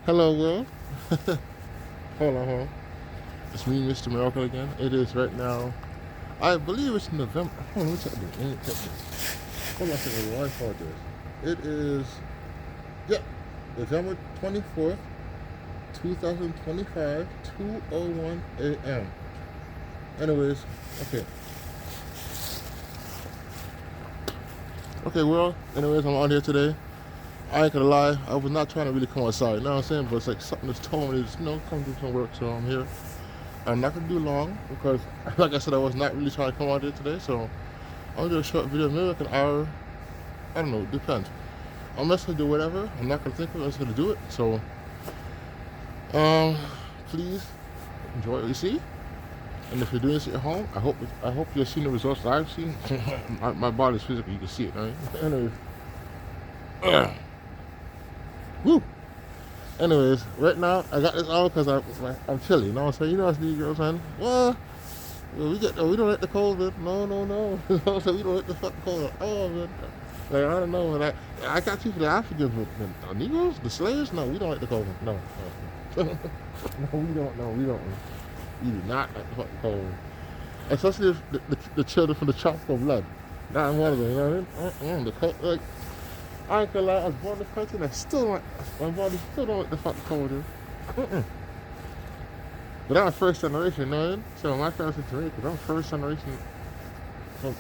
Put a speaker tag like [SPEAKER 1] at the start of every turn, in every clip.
[SPEAKER 1] Hello, world. Hold on. It's me, Mr. Miracle again. It is right now. I believe it's November. Hold on, let me check this. Let me check this. Hold on a second. I apologize. It is, yep, November 24th, 2025, 2:01 a.m. Anyways, okay. Okay, well, anyways, I'm on here today. I ain't gonna lie, I was not trying to really come outside, you know what I'm saying? But it's like something that's told me, just, come do some work, so I'm here. I'm not gonna do long because, like I said, I was not really trying to come out here today, so I'll do a short video, maybe like an hour. I don't know, it depends. I'm just gonna do whatever. I'm not gonna think of it, I'm just gonna do it. So, um, please enjoy what you see. And if you're doing this at home, I hope you're seeing the results that I've seen. my body's physical, you can see it, right? Anyways, woo. Anyways, right now I got this on because I'm chilly. You know what I'm saying? You know us Negroes, man. Well, we don't like the cold, man. No. You know what I'm saying? We don't like the fucking cold. Oh man. Like I don't know, man. I got you for the Africans, but the Negroes, the slaves, no, we don't like the cold. No. No, we don't. We do not like the fucking cold. Especially if the children from the tropical blood. Not one of them, you know what I mean? The cold, like, I ain't gonna lie, I was born in this country and my body still don't like the fucking cold, dude. But I'm first generation, you know what I mean? So my parents are Jamaican, I'm first generation.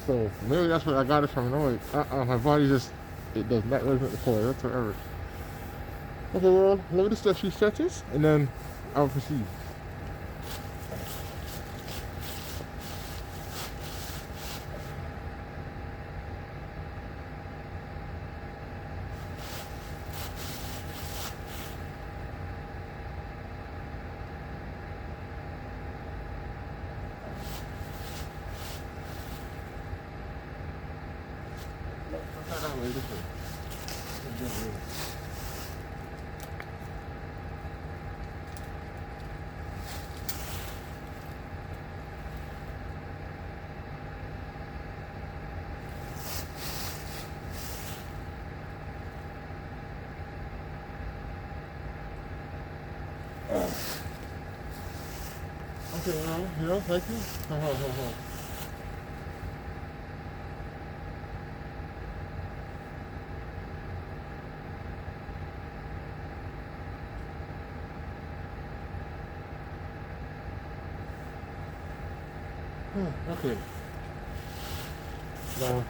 [SPEAKER 1] So maybe that's where I got it from, you know, like, my body just, it does not resonate the cold, that's whatever. Okay, well, let me just do a few stretches and then I'll proceed. Okay, well, thank you. Hold. Okay. Now,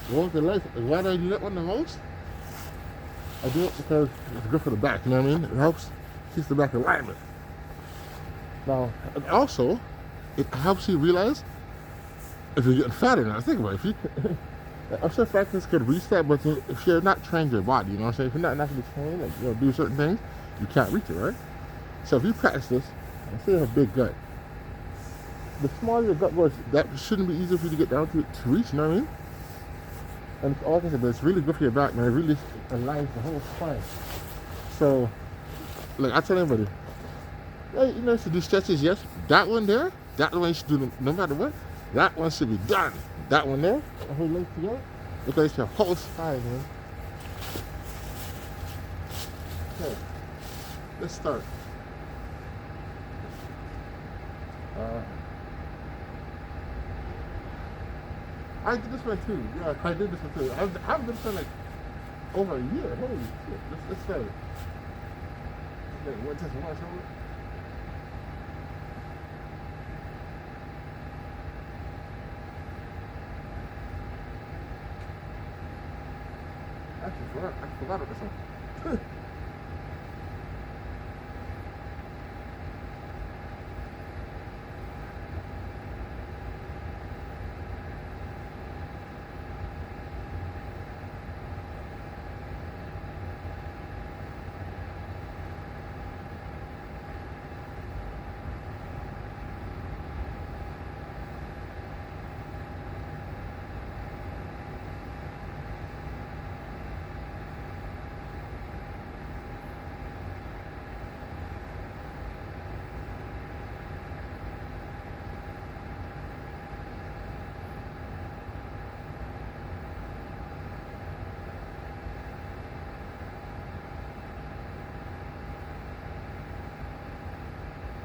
[SPEAKER 1] why do I do that one the most? I do it because it's good for the back, you know what I mean? It helps keeps the back in alignment. Now, and also, it helps you realize if you're getting fatter now. Think about it. If you, I'm sure factors could reset, but if you're not trained your body, you know what I'm saying? If you're not naturally trained, like, do certain things, you can't reach it, right? So if you practice this, and say you have a big gut, the smaller your gut goes, that shouldn't be easy for you to get down to reach, you know what I mean? And it's all I can say, but it's really good for your back, man. It really aligns the whole spine. So, like I tell everybody, hey, you should do stretches, yes. That one there, that one you should do no matter what. That one should be done. That one there, the whole length together, because it's your whole spine, man. Okay, let's start. I did this one too. Yeah, I did this one too. I've been for like over a year. Holy shit. Let's start. Okay, what just one shoulder? I forgot about this one.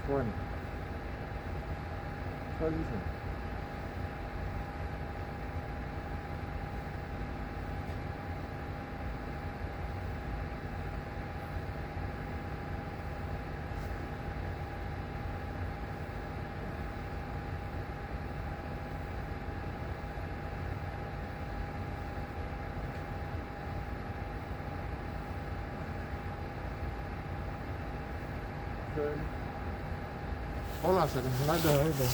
[SPEAKER 1] 20. What do you think? 30. Hold on a second. I'm not done. I'm not done.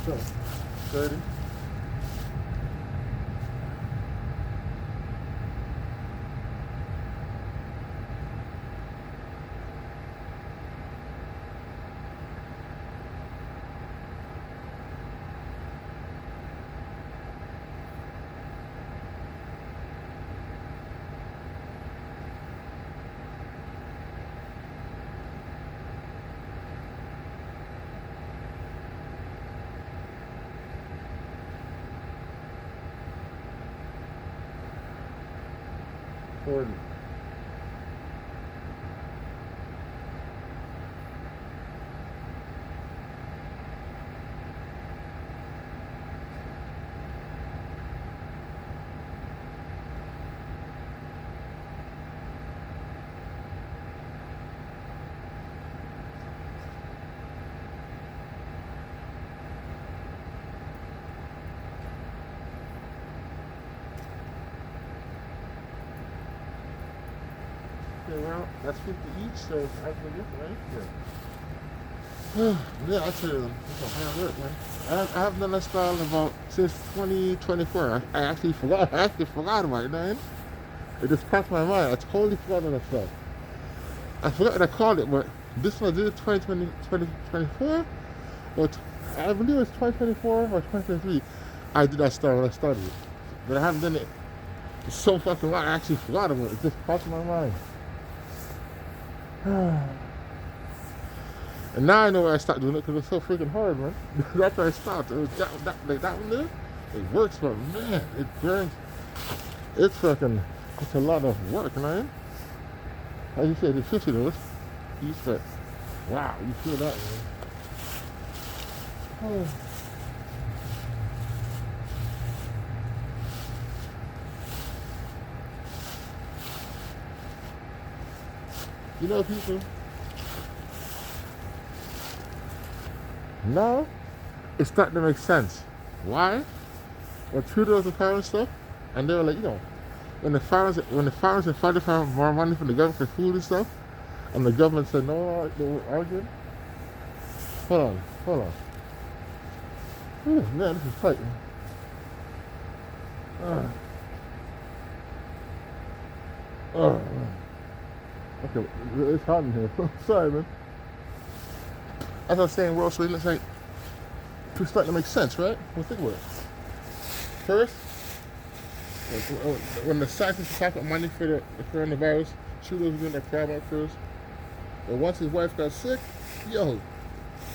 [SPEAKER 1] So, 30. 40. Okay, well, that's 50 each, so I can get right here. Yeah, I tell you, it's a hard work, man. I haven't done that style about since 2024. I actually forgot. I actually forgot about it, man. It just passed my mind. I totally forgot about that stuff. I forgot what I called it, but this one I did it 2024, but I believe it was 2024 or 2023. I did that style when I started it, but I haven't done it so fucking long. I actually forgot about it. It just passed my mind. And now I know why I stopped doing it because it's so freaking hard, man. That's why I stopped. It was like that one there. It works, but man, it burns. It's fucking. It's a lot of work, man. As you said, it's 50 those. You said, wow, you feel that, man. You know, people, now it's starting to make sense. Why? When Trudeau was the power and stuff, and they were like, you know, when the farmers and farmers found more money from the government for food and stuff, and the government said no, they were arguing. Hold on. Ooh, man, this is tight. Okay, it's hot in here. Sorry, man. As I was saying, World Sweden, it's like, it's starting to make sense, right? Well, think about it. First, when the scientists talk about money for the coronavirus, Trudeau was doing that problem at first. But once his wife got sick, yo,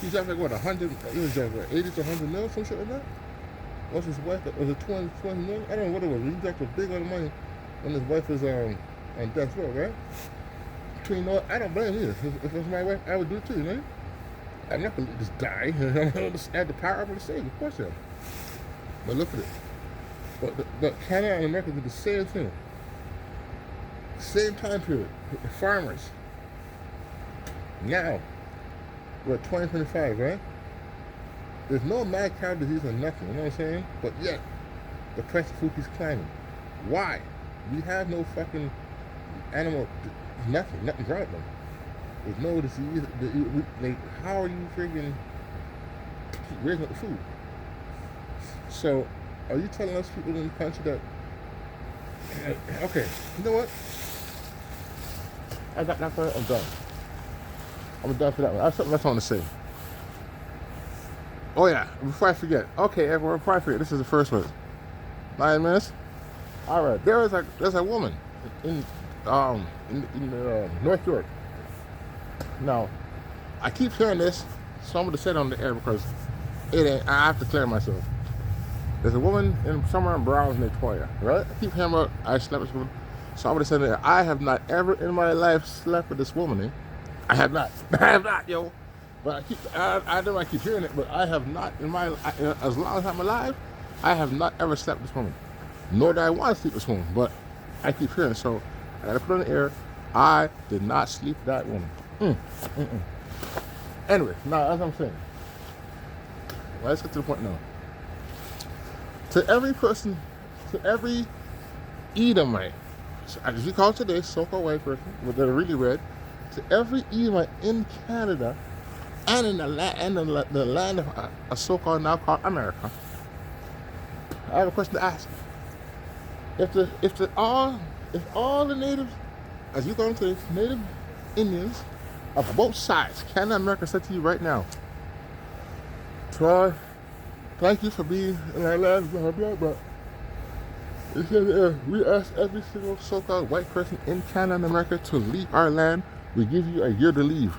[SPEAKER 1] he's up like what, 100, it was like 80 to 100 mil, some shit like that. Once his wife, was it 20 mil? I don't know what it was. He got a big amount of money when his wife was on death row, right? So, you know, I don't blame you. If it was my wife, I would do it too, you know? I'm not going to just die. I'm going to have the power, I'm going to save. Of course I am. But look at it. But Canada and America did the same thing. Same time period. The farmers. Now, we're at 2025, right? There's no mad cow disease or nothing, you know what I'm saying? But yet, the price of food keeps climbing. Why? We have no fucking animal, nothing wrong with them. There's no disease. Like, how are you freaking raising up the food? So, are you telling us people in the country that, okay, you know what? I got that for it, I'm done. I'm done for that one. I have something else I want to say. Oh yeah, before I forget. Okay, everyone, before I forget, this is the first one. 9 minutes? Alright, there's a woman in North York. Now, I keep hearing this, so I'm going to say it on the air because it ain't, I have to clear myself. There's a woman somewhere in Browns, Victoria, right? I keep hearing about, I slept with So I'm gonna say that I have not ever in my life slept with this woman. Eh? I have not. I have not, yo. But I know I keep hearing it, but I have not in my as long as I'm alive, I have not ever slept with this woman. Nor do I want to sleep with this woman, but I keep hearing it. So I gotta put it on the air. I did not sleep with that woman. Anyway, now as I'm saying, let's get to the point now. To every person, to every Edomite, as we call it today, so-called white person, but they're really red, to every Edomite in Canada and in the land of a so-called now called America, I have a question to ask. If all the natives, as you call them today, native Indians of both sides, Canada and America, said to you right now, Troy, thank you for being in our land, blah, blah, blah. It says, we ask every single so-called white person in Canada and America to leave our land. We give you a year to leave.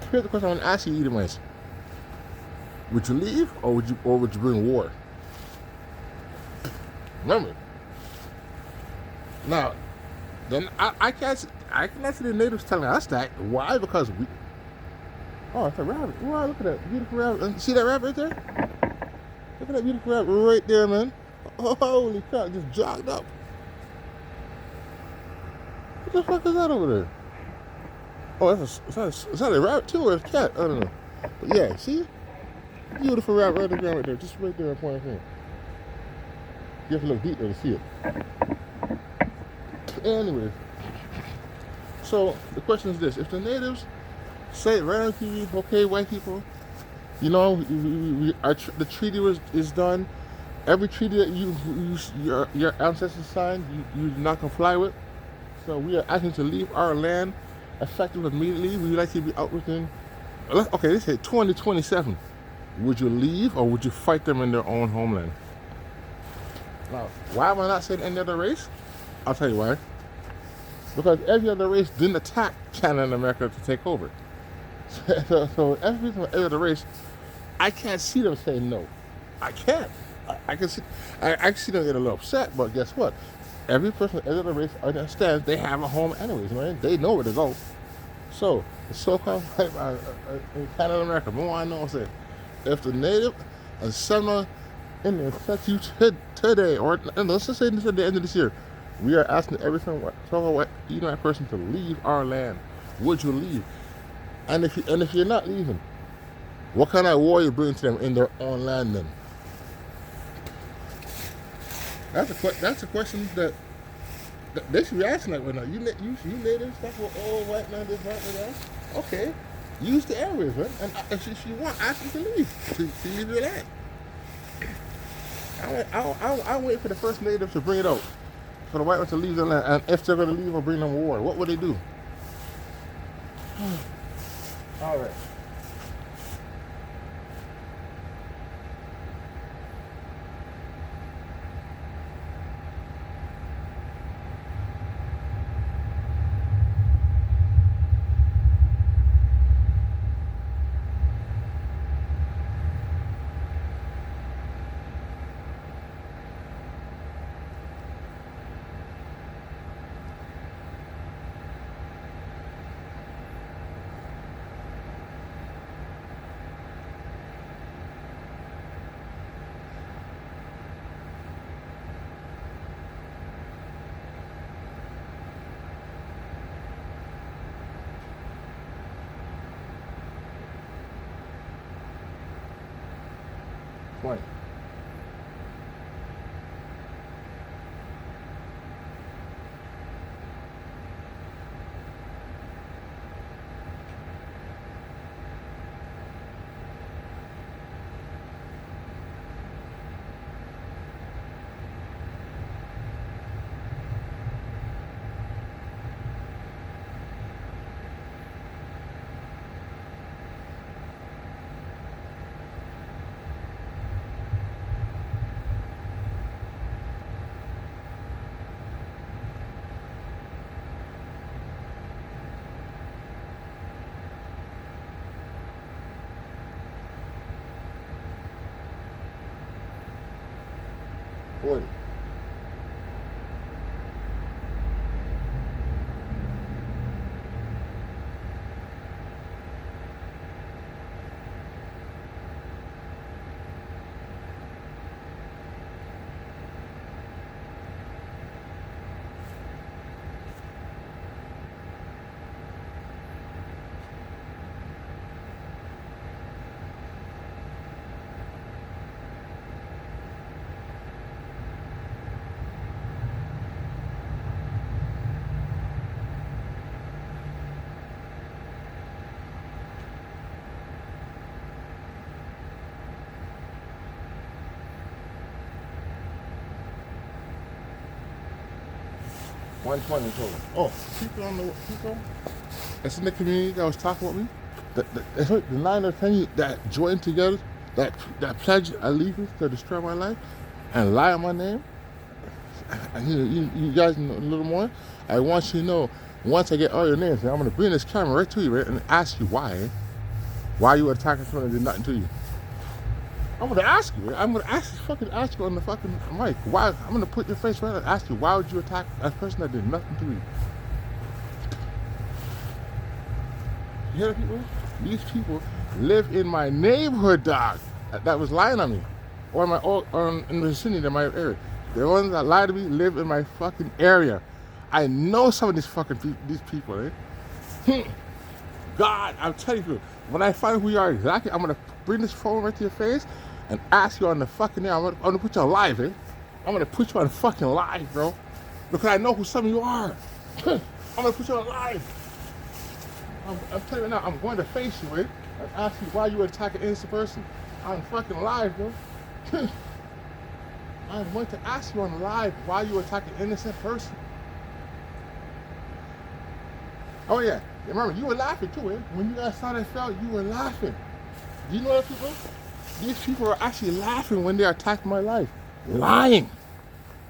[SPEAKER 1] Here's the question I want to ask you, Edomites. Would you leave or would you bring war? Remember. Now, then I can't see the natives telling us that. Why? Because we. Oh, it's a rabbit. Wow, look at that beautiful rabbit. See that rabbit right there? Look at that beautiful rabbit right there, man. Oh, holy crap, just jogged up. What the fuck is that over there? Oh, is that a rabbit too or a cat? I don't know. But yeah, see? Beautiful rabbit right on the ground right there. Just right there, point of view. You have to look deep there to see it. Anyways, so the question is this: if the natives say it right on TV, okay, white people, you know, the treaty is done. Every treaty that your ancestors signed, you do not comply with. So we are asking to leave our land effective immediately. We would like to be out within. Okay, they say 2027. Would you leave or would you fight them in their own homeland? Now, why am I not saying any other race? I'll tell you why. Because every other race didn't attack Canada and America to take over. So every other race, I can't see them saying no. I can't. I can see them get a little upset, but guess what? Every person, every other race understands they have a home anyways, man. They know where to go. So, the so-called in Canada and America, more I know, say, if the native and Seminole Indians set you today, or let's just say until the end of this year, we are asking every single so-called Edomite person to leave our land. Would you leave? And if you're not leaving, what kind of war you bring to them in their own land then? That's a question that they should be asking that right now. You natives talk about white man this, white man that. Okay, use the areas, right? And if you want, ask them to leave. To leave your land. I'll wait for the first native to bring it out. For the white ones to leave their land. And if they're going to leave or bring them war, what would they do? All right. Point. Point. 120 total. Oh, people on the people that's in the community that was talking about me. The 9 or 10 that joined together, that pledge allegiance to destroy my life and lie on my name. And you guys know a little more. I want you to know. Once I get all your names, I'm gonna bring this camera right to you, right, and ask you why you attacking someone that did nothing to you. I'm gonna ask you. I'm gonna ask you on the fucking mic. Why? I'm gonna put your face right and ask you why would you attack a person that did nothing to you? You hear the people? These people live in my neighborhood, dog. That was lying on me, or in the vicinity of my area. The ones that lied to me live in my fucking area. I know some of these people, eh? God, I'm telling you, when I find who you are exactly, I'm gonna bring this phone right to your face and ask you on the fucking air. I'm gonna put you on live, eh? I'm gonna put you on fucking live, bro. Because I know who some of you are. I'm gonna put you on live. I'm telling you now, I'm going to face you, eh? And ask you why you would attack an innocent person. I'm fucking live, bro. I'm going to ask you on live why you attack an innocent person. Oh yeah, remember, you were laughing too, eh? When you guys saw that fell, you were laughing. Do you know that people? These people are actually laughing when they attacked my life. Lying.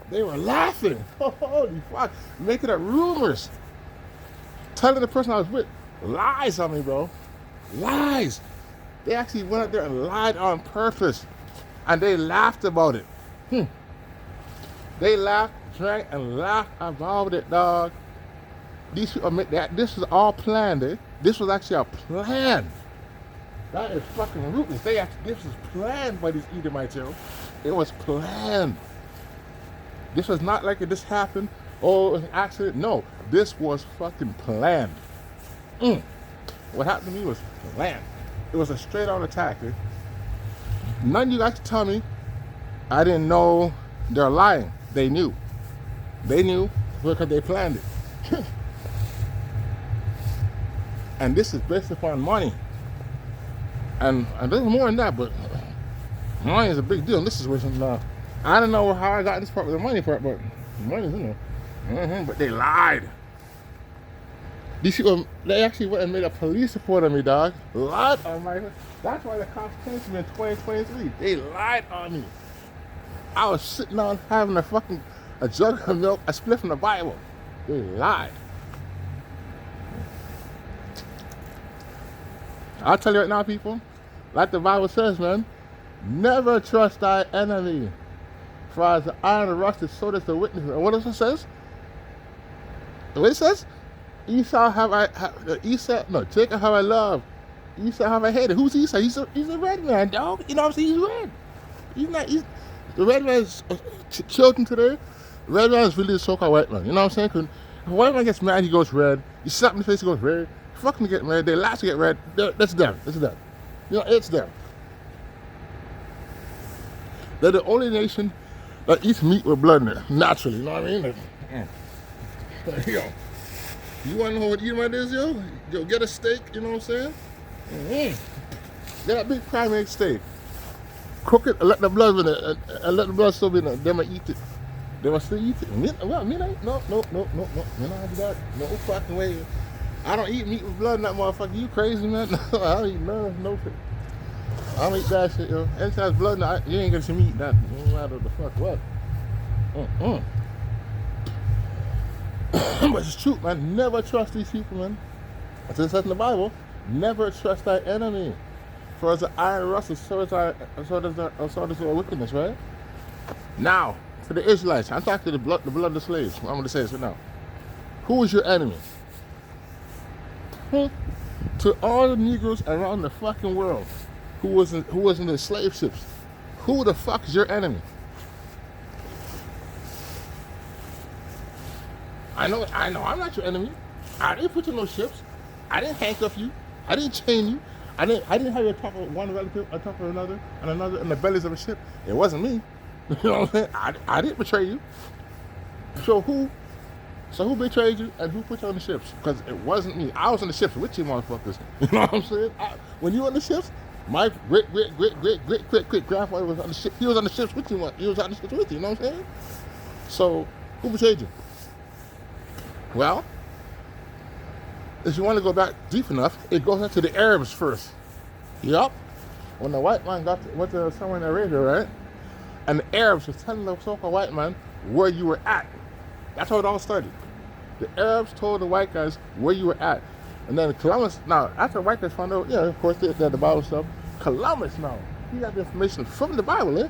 [SPEAKER 1] They were laughing. Holy fuck. Making up rumors. Telling the person I was with lies on me, bro. Lies. They actually went out there and lied on purpose. And they laughed about it. They laughed, drank, and laughed about it, dog. These people admit that this was all planned, eh? This was actually a plan. That is fucking ruthless. This was planned by these Edomites, yo. It was planned. This was not like it just happened. Oh, it was an accident. No, this was fucking planned. What happened to me was planned. It was a straight-on attack, eh? None of you guys can tell me I didn't know they're lying. They knew. They knew because they planned it. And this is based upon money. And there's more than that, but money is a big deal in this situation now. I don't know how I got this part with the money part, but money's in there. But they lied. These people, they actually went and made a police report on me, dog. Lied on my. That's why the cops came to me in 2023. They lied on me. I was sitting on having a jug of milk, a spliff from the Bible. They lied. I'll tell you right now, people, like the Bible says, man, never trust thy enemy. For as the iron rusted, so does the witness. And what else it says? What it says? Jacob have I loved. Esau have I hated. Who's Esau? He's a red man, dog. You know what I'm saying? He's red. The red man's children today. Red man is really the so-called white man. You know what I'm saying? Because if a white man gets mad, he goes red. You slap him in the face, he goes red. Fucking get red. They last to get red. That's them. It's them. You know, it's them. They're the only nation that eats meat with blood in it, naturally. You know what I mean? Yo, you want to know what Edomite is, yo? Yo, get a steak. You know what I'm saying? Get a big prime steak. Cook it and let the blood in it, and let the blood still be in it. They might eat it. They must still eat it. Me, no. Me not do that. No fucking way. I don't eat meat with blood in that motherfucker. You crazy, man? No, I don't eat no shit. I don't eat that shit, yo. Anytime there's blood in it, you ain't gonna see me eat that. No matter the fuck what. But it's true, man. Never trust these people, man. It says in the Bible, never trust thy enemy. For as the iron rusts, so does our wickedness, right? Now, to the Israelites, I'm talking to the blood of the slaves. I'm going to say this right now. Who is your enemy? To all the Negroes around the fucking world who was in the slave ships, who the fuck is your enemy? I know, I'm not your enemy. I didn't put you in those ships. I didn't handcuff you. I didn't chain you. I didn't have you on top of one relative, on top of another, and another in the bellies of a ship. It wasn't me. You know what I'm saying? I didn't betray you. So who betrayed you and who put you on the ships? Because it wasn't me. I was on the ships with you motherfuckers. You know what I'm saying? When you were on the ships, my great grandfather was on the ship. He was on the ships with you. He was on the ships with you. You know what I'm saying? So who betrayed you? Well, if you want to go back deep enough, it goes into the Arabs first. Yup. When the white man went to somewhere in Arabia, right? And the Arabs was telling the so-called white man where you were at. That's how it all started. The Arabs told the white guys where you were at. And then Columbus, now, after the white guys found out, yeah, of course, they had the Bible stuff. Columbus, now, he got the information from the Bible, eh?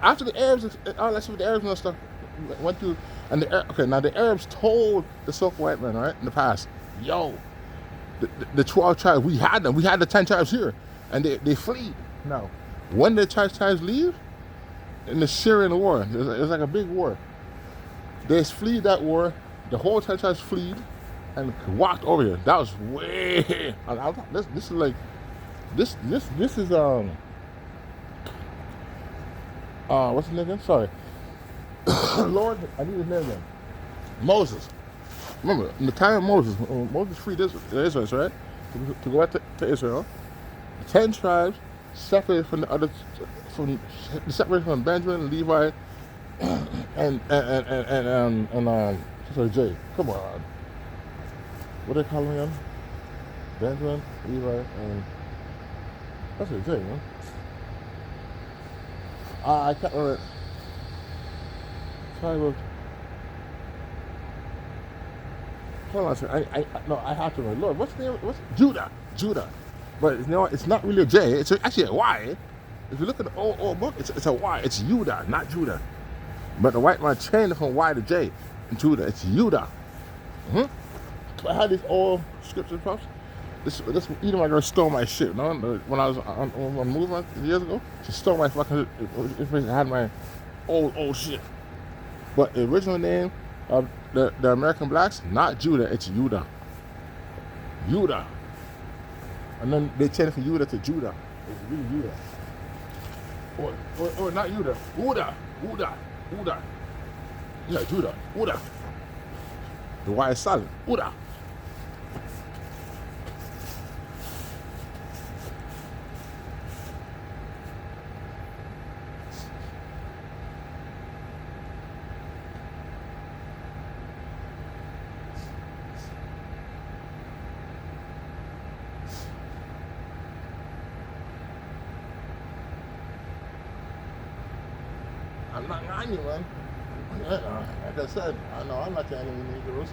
[SPEAKER 1] After the Arabs, all that stuff, the Arabs and stuff went through, and now the Arabs told the so-called white man, right, in the past, yo, the 12 tribes, we had them. We had the 10 tribes here. And they fled. Now, when the tribes leave, in the Syrian war, it was like a big war. They fled that war. The whole 10 tribes fled and walked over here. That was way. This is like, this is what's his name again? Sorry. Lord, I need his name again. Moses. Remember, in the time of Moses, Moses freed the Israelites, right? To go back to Israel. 10 tribes separated from the other, separated from Benjamin, Levi, and sorry, Jay. Come on. What do they call them again? Benjamin, Levi, and that's it, Jay, man. I can't remember. Tribe of. Hold on a second. No, I have to remember. Lord, what's the name? What's Judah. But you know what? It's not really a J. It's actually a Y. If you look at the old book, it's a Y. It's Judah, not Judah. But the white man changed it from Y to J in Judah. It's Judah. I had these old scripture puffs. This either my girl stole my shit. No, when I was on movement years ago, she stole my fucking information. I had my old shit. But the original name of the American blacks, not Judah, it's Judah. Judah. And then they changed it from Judah to Judah. It's really Judah. Or not Judah. Uda. Yeah, Judah. Uda. The Y is silent. Uda. I'm not on you, man. Like I said, I know I'm not the enemy of Negroes.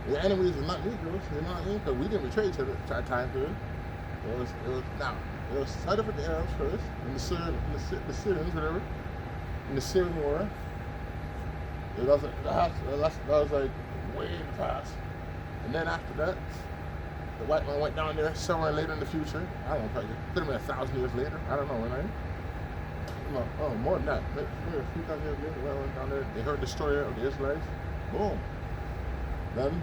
[SPEAKER 1] The enemies are not Negroes, you know what I mean? Because we didn't betray each other at that time period. It was started with the Arabs first, and the Syrians, whatever. In the Syrian war. That was like way in the past. And then after that, the white man went down there somewhere later in the future. I don't know, probably could have been 1,000 years later. I don't know, right? No, more than that. Maybe a few thousand years later, went down there. They heard the story of the Israelites. Boom. Then,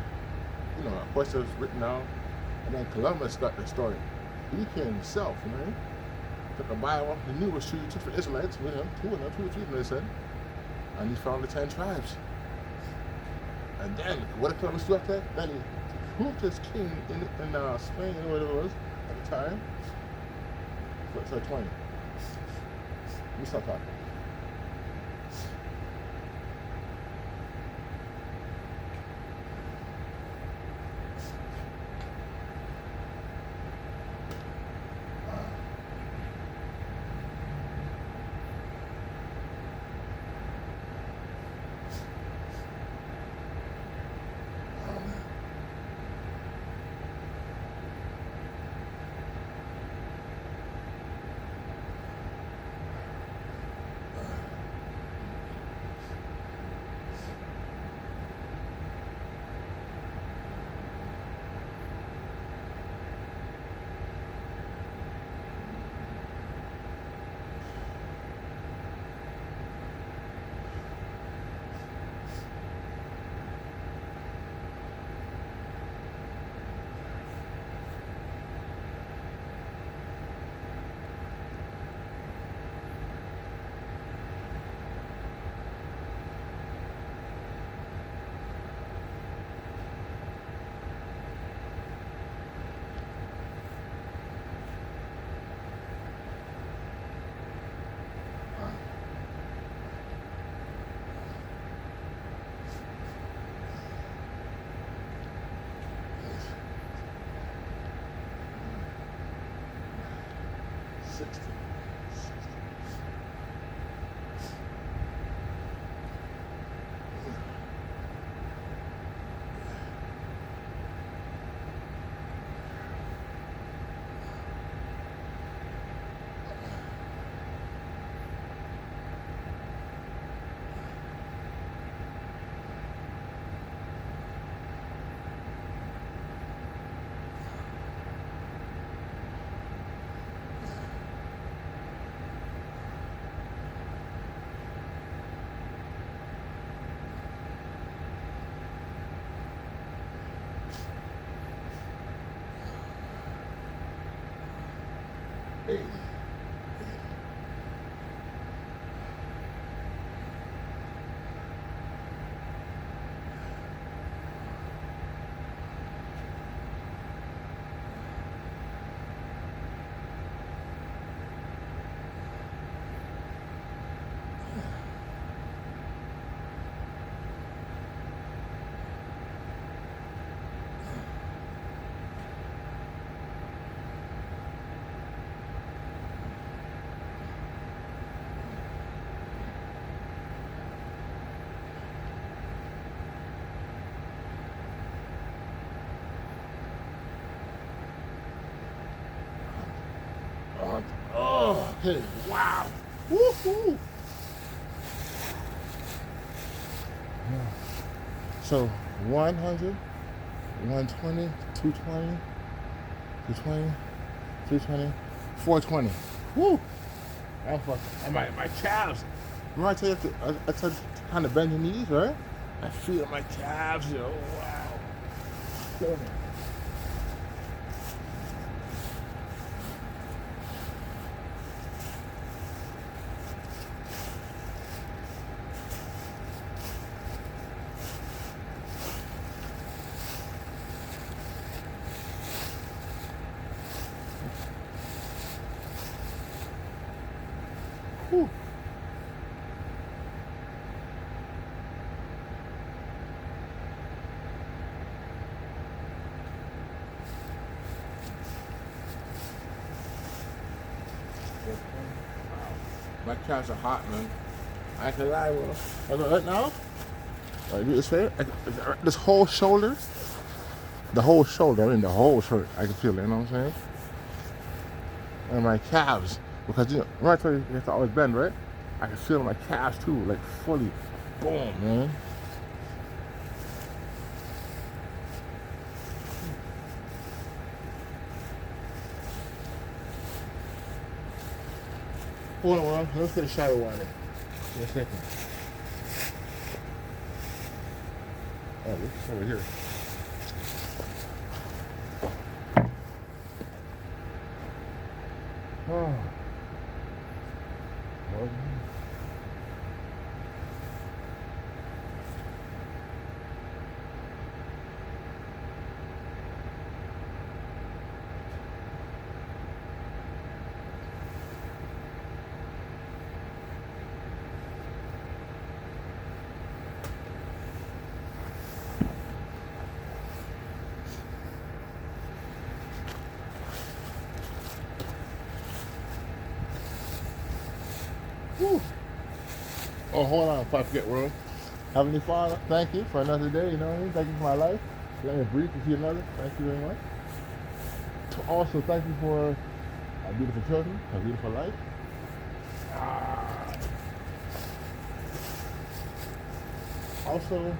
[SPEAKER 1] of course, it was written down. And then Columbus got the story. He came himself, took a Bible. He knew it was true. He took the Israelites with him, two or three, they said. And he found the 10 tribes. And then, what did Columbus do after that? Then he proved his king in Spain, or whatever it was, at the time. So 20. Let me stop talking. Hey, wow. Woo-hoo. So 100, 120, 220, 220, 320, 420. Woo! I'm fucking, my calves. Remember I tell you, I tell you to kind of bend your knees, right? I feel my calves, yo. Wow. Killing me. Whew. My calves are hot, man. I can lie with them. Right now, I do this way. This whole shoulder, the whole shoulder, I mean the whole shirt, I can feel it, you know what I'm saying? And my calves, because you know, when I tell you have to always bend, right? I can feel my calves too, like fully, boom, man. Hold on, Ron. Let's get a shot of water. In a second. Oh, this is over here. Oh. Well, whew. Oh, hold on, if I forget, Ron. Heavenly Father, thank you for another day, you know what I mean? Thank you for my life. Let me breathe to see another. Thank you very much. Also, thank you for our beautiful children, our beautiful life. Ah. Also,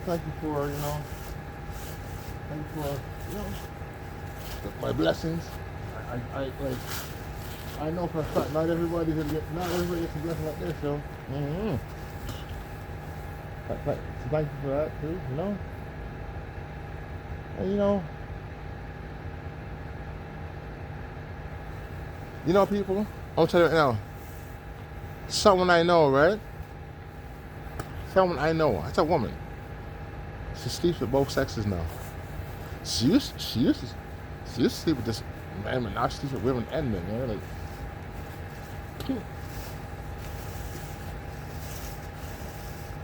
[SPEAKER 1] thank you for, thank you for, my blessings. Like, I know for a fact not everybody gets a blessing like this, so. Mm-hmm. So thank you for that too, you know. And people, I'll tell you right now. Someone I know, right? Someone I know. It's a woman. She sleeps with both sexes now. She used to sleep with this man, but now she sleeps with women and men. Like,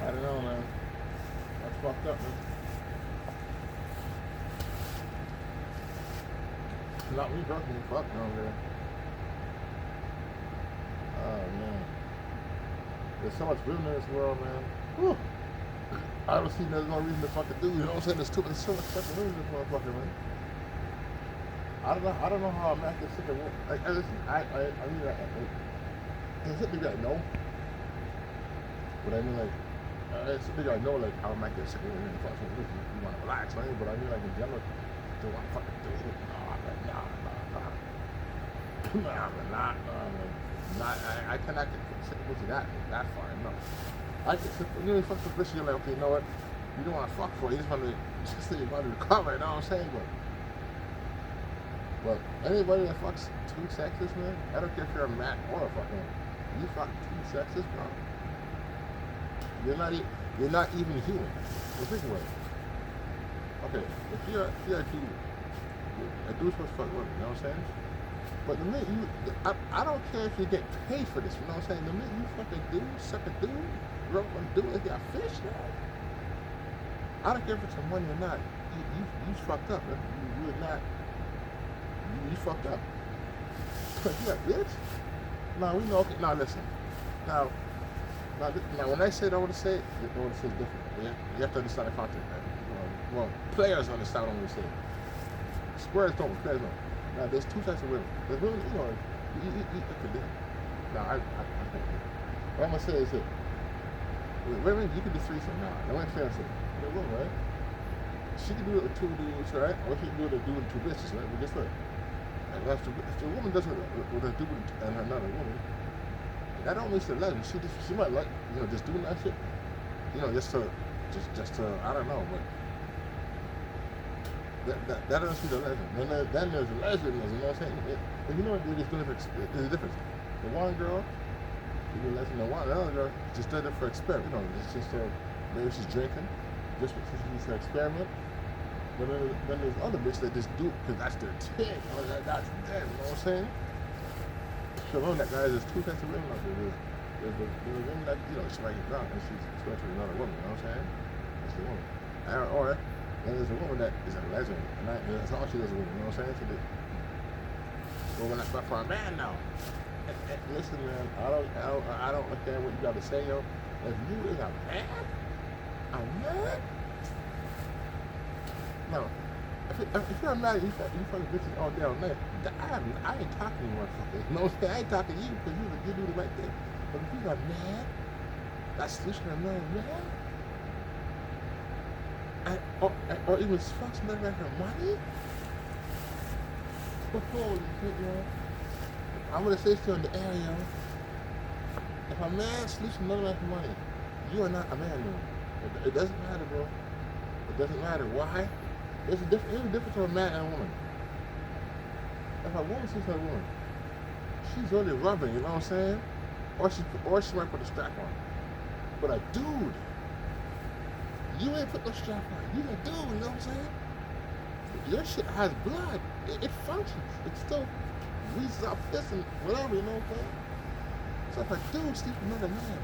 [SPEAKER 1] I don't know, man. That's fucked up, man. Not me personally, fuck no, man. Oh, man. There's so much women in this world, man. Whew. I don't see there's no reason to fucking do. You know what I'm saying? There's so much fucking women in this motherfucker, man. I don't know how a man can sit there. Like, listen, I mean, there's something I know. But I mean, like, it's something I know, like, how a man can sit there and fuck with you want to relax, right? But I mean, like, in general, do I fucking do it? No, I'm like, nah. Nah, I cannot get sit with you that far, no. I can sit, fuck the bitch, you're like, okay, you know what? You don't want to fuck for it, you just want to recover, you know what I'm saying? But anybody that fucks two sexes, man, I don't care if you're a man or a fucking, you fuck two sexes, bro. You're not even human. Well, think about it. Okay, if you're a dude, a dude's supposed to fuck women, you know what I'm saying? But the minute I don't care if you get paid for this, you know what I'm saying? The minute you fuck a dude, suck a dude, rub a dude like a fish, man. I don't care if it's your money or not. You fucked up, man. You're not. You fucked up. You're like, bitch? No, we know. Okay, now listen. Now, when I say it, I want to say it different. Yeah? You have to understand the context, man. Well, players understand what I'm going to say. Squares don't, players don't. Now, there's two types of women. There's women, okay, now, I think, what I'm going to say is that with women, you can do threesome now. Now, let me say it. The woman, right? She can do it with two dudes, right? Or she can do it with two bitches, right? But guess what? If the woman does it with a dude and another woman, that don't make her lesbian. She might like, just doing that shit, just to, I don't know, but that doesn't see the lesbian. Then there's the lesbianism, you know what I'm saying? And you know what? There's a difference. The one girl, you do lesbian, the other girl just does it for experiment. It's just maybe she's drinking, just because she's an experiment. But then there's other bitches that just do it because that's their thing. That's them, you know what I'm saying? So on that, guys, there's two types of women out there. There's a woman that, she might get drunk and she's experiencing another woman, you know what I'm saying? That's the woman. Or then there's a woman that is a lesbian, and that's all she does, you know what I'm saying? So well, that's for a man now. And listen, man, I don't understand what you got to say, yo. If you is a man, no. If you're a man, you fucking bitches all day all night. I ain't talking to you, motherfucker. You know what I'm saying? I ain't talking to you because you do the right thing. But if you're a man, that's solution of man. Or even fucks another man for money? Holy shit, yo. I'm gonna say this to you in the air, yo. If a man sleeps with another man for money, you are not a man, yo. It doesn't matter, bro. It doesn't matter. Why? There's a difference between a man and a woman. If a woman sleeps with a woman, she's only rubbing, you know what I'm saying? Or she might put a strap on. But a dude, you ain't put no strap on. You a dude, you know what I'm saying? Your shit has blood. It functions. It still wheezes out piss and whatever, you know what I'm saying? So if a dude sleeps with another man,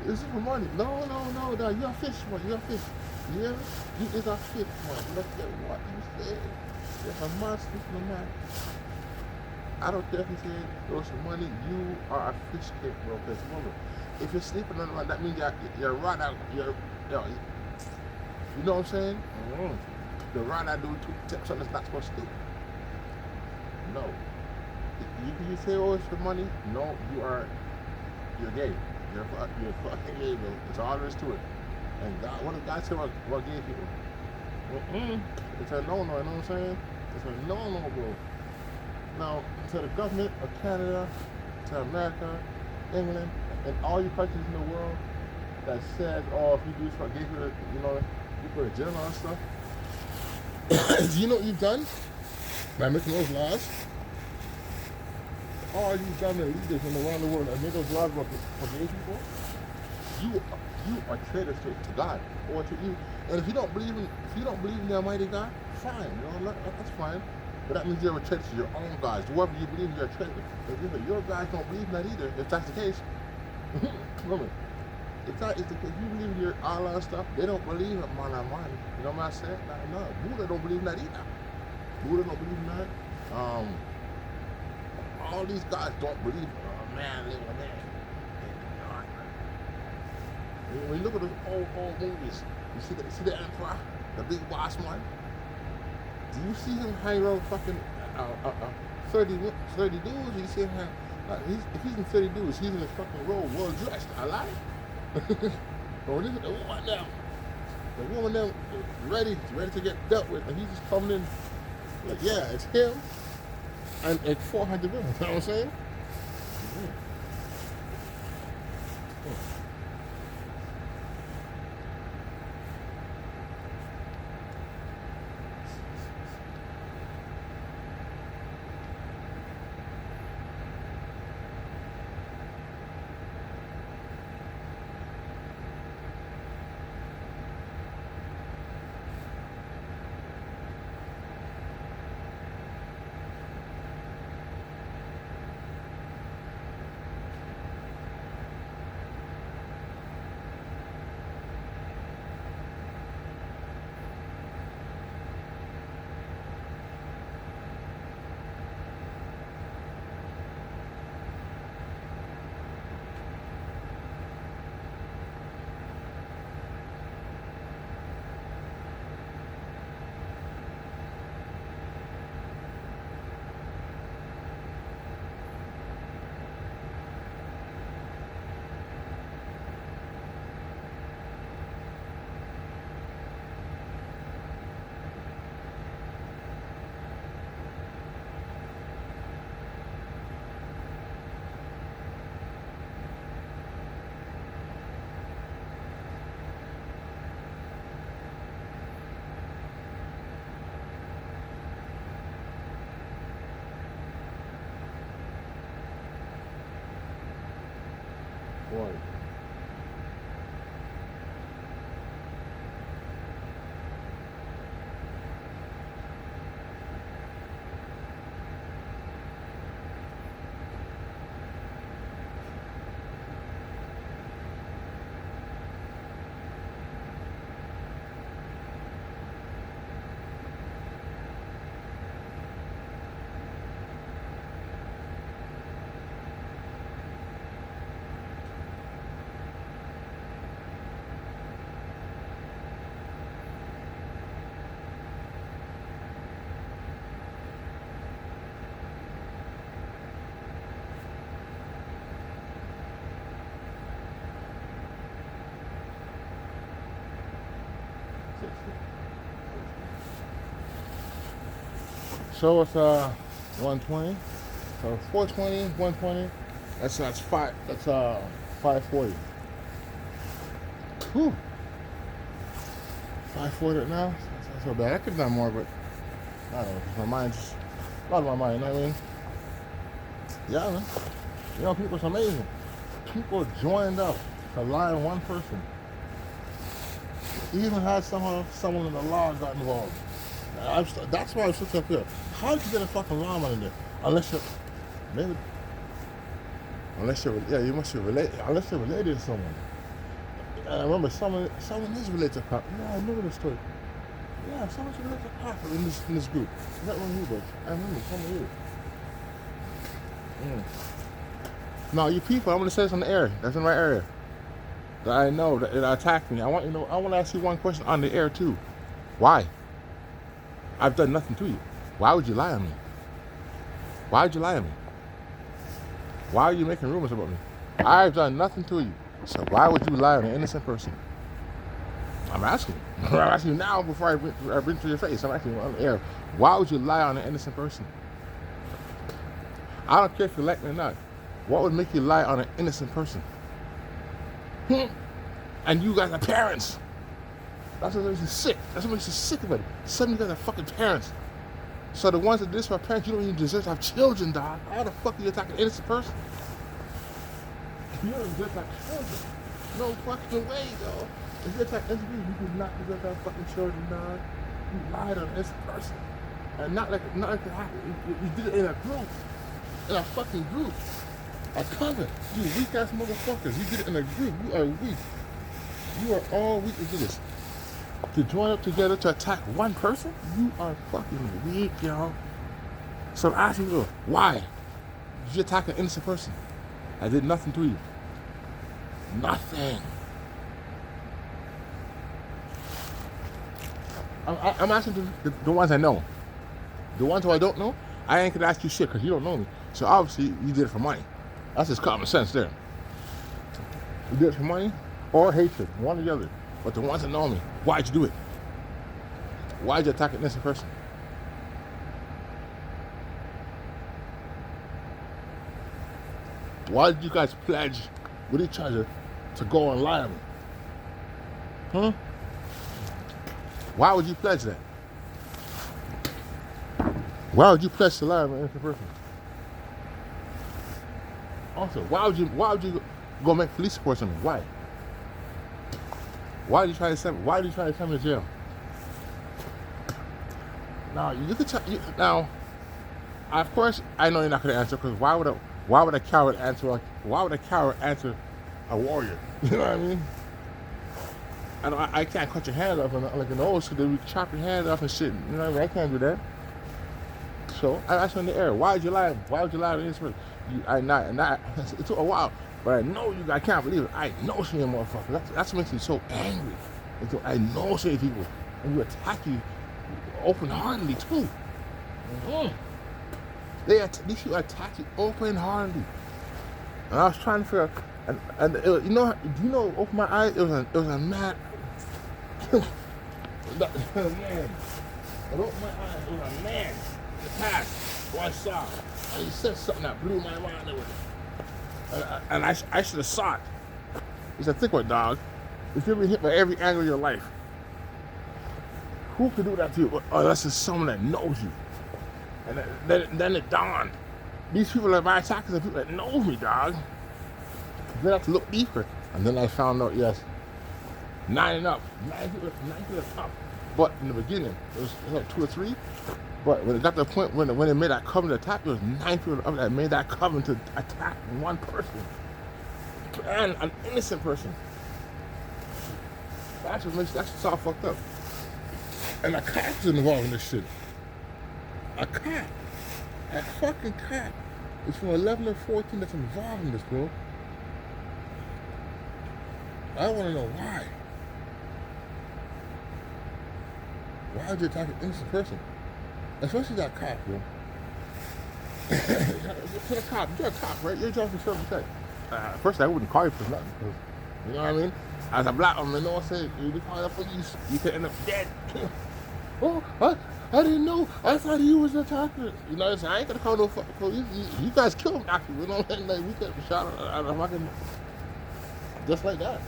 [SPEAKER 1] is this for money? No, you're a fish, man. You're a fish. Yeah? You is a fish, man. Look at what you said. If a man sleeps with a man, I don't care if you said it was for money, you are a fish cake, bro. Because remember, if you're sleeping on one, that means you're right out. You know what I'm saying? Mm-hmm. The right out doing something that's not supposed to do. No. You say, it's for money? No, you're gay. You're fucking gay, bro. That's all there is to it. And God, what does God say about gay people? It's a no-no, you know what I'm saying? It's a no-no, bro. Now, to the government of Canada, to America, England, and all you countries in the world that says, if you do this for gay people, you put a jail and stuff. Do you know what you've done by making those laws? All you government leaders from around the world that make those laws for gay people, you are traitors to God or to you. And if you don't believe in the Almighty God, fine, that's fine. But that means you're a traitor to your own gods. Whoever you believe in, you're a traitor. If your guys don't believe in that either, if that's the case, remember, if you believe in your Allah and stuff, they don't believe in Mana Mani. You know what I'm saying? No, Buddha don't believe in that either. Buddha don't believe in that. All these guys don't believe in a man living a man. When you look at those old movies, you see the Emperor, the big boss man. Do you see him hang around fucking 30 dudes? You see him if he's in 30 dudes, he's in his fucking role, well dressed. I lie. But when the woman them ready to get dealt with, and he's just coming in like, yeah, it's him and 400 women. You know what I'm saying? So it's 120. So 420, 120. That's 540. Whew. 540 now. That's not so bad. I could have done more, but I don't know. My mind just a lot of my mind. You know what I mean? Yeah, man. You know, people's amazing. People joined up to lie on one person. Even had someone in the law got involved. That's why I was sitting up here. How did you get a fucking lawman in there? Unless you're, maybe, you must be related. Unless you're related to someone. I remember someone is related to Papa. Yeah, I remember the story. Yeah, someone's related to Papa in this group. Not one of you, but I remember someone is. Now, you people, I'm gonna say this on the air. That's in my area. That I know that attacked me. I want to ask you one question on the air too. Why? I've done nothing to you. Why would you lie on me? Why would you lie on me? Why are you making rumors about me? I've done nothing to you. So why would you lie on an innocent person? I'm asking you. I'm asking you now before I bring to your face. I'm asking you on the air. Why would you lie on an innocent person? I don't care if you like me or not. What would make you lie on an innocent person? And you guys are parents. That's what makes you sick. That's what makes you sick of it. Some of you guys are fucking parents. So the ones that do this for parents, you don't even deserve to have children, dog. How the fuck are you attacking an innocent person? You don't deserve to have children. No fucking way, though. If you attack innocent people, you do not deserve to have fucking children, dog. You lied on an innocent person. And not like it happened. You did it in a group. In a fucking group. A coven. You weak ass motherfuckers. You did it in a group. You are weak. You are all weak to do this. To join up together to attack one person? You are fucking weak, y'all. So I'm asking you, why did you attack an innocent person? I did nothing to you. Nothing. I'm asking the ones I know. The ones who I don't know, I ain't gonna ask you shit because you don't know me. So obviously you did it for money. That's just common sense there. You did it for money or hatred, one or the other. But the ones that know me, why'd you do it? Why'd you attack an innocent person? Why did you guys pledge with each other to go and lie on me? Why would you pledge that? Why would you pledge to lie on an innocent person? Also, why would you go make police reports on me? Why? Why did you try to send me to jail? Now you could now. Of course, I know you're not going to answer because why would a coward answer? Why would a coward answer a warrior? You know what I mean? I can't cut your hand off like an old school. They would chop your hand off and shit. You know what I mean? I can't do that. So I asked you in the air. Why would you lie? Why would you lie to this person? It took a while. But I know you. I can't believe it. I know some of you motherfuckers. That's what makes me so angry. I know some people, and you attack you open-heartedly too. These people attack you open-heartedly. And I was trying to figure out, and do you know? Open my eyes. It was a man. Man. I opened my eyes. It was a man. The past. Who I saw, and he said something that blew my mind away. And I should have saw it. He said, think about it, dog. If you've been hit by every angle of your life, who could do that to you? Unless it's someone that knows you. And then it dawned. These people that my attackers are people that know me, dog. Then I have to look deeper. And then I found out, yes, 9 and up. 9 people and up. But in the beginning, it was like 2 or 3. But when it got to the point when they made that covenant attack, there was 9 people up that made that covenant to attack one person. And an innocent person. That's all fucked up. And a cat was involved in this shit. A cat. A fucking cat. It's from 11 or 14 that's involved in this, bro. I want to know why. Why would you attack an innocent person? Especially that cop, bro. To the cop. You're a cop, right? You're just self-protect. First, I wouldn't call you for nothing. You know what I mean? As a black woman, you know what I'm saying? You be calling the police, you could end up dead. Oh, I didn't know. I thought he was the attacker. You know what I'm saying? I ain't gonna call no fucking police. You guys killed Matthew. You know what I'm saying? Like, we could have shot at a fucking. Just like that.